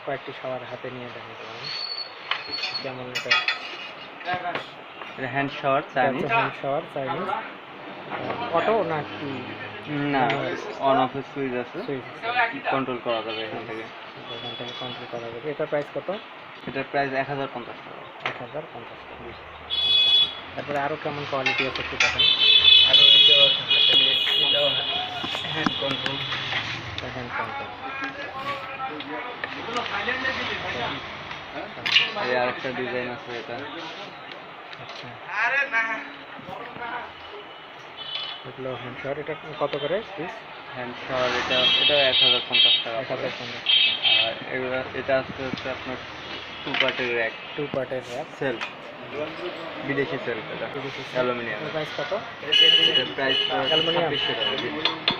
কয়েকটি শাওয়ার হাতে নিয়ে দেখাতে পারেন কেমন এটা। এটা hand shower Chinese. Hand shower Chinese auto নাকি? না, অন অফ সুইচ আছে, সুইচ কন্ট্রোল করা যাবে এখান থেকে। এখান থেকে কন্ট্রোল করা যাবে। এটার প্রাইস কত? এটার প্রাইস 1050 টাকা। 1050 টাকা। তারপরে আরও কেমন কোয়ালিটি আছে একটু দেখেন। আর এটাও হাতে নিয়ে, এটাও হ্যান্ড কন্ট্রোল। Hand control. এই আরেকটা ডিজাইন আছে এটা। আচ্ছা, এগুলো হ্যান্ড শাওয়ার। এটা কত করে পিস? হ্যান্ড শাওয়ার এটা 1050 টাকা। 1050 টাকা। আর এগুলো এটা হচ্ছে আপনার 2 পার্টের র্যাক। 2 পার্টের র্যাক। সেলফ, বিদেশি সেলফ। এটা অ্যালুমিনিয়াম। প্রাইস কত? এটার প্রাইস অ্যালুমিনিয়াম। 2600 টাকা।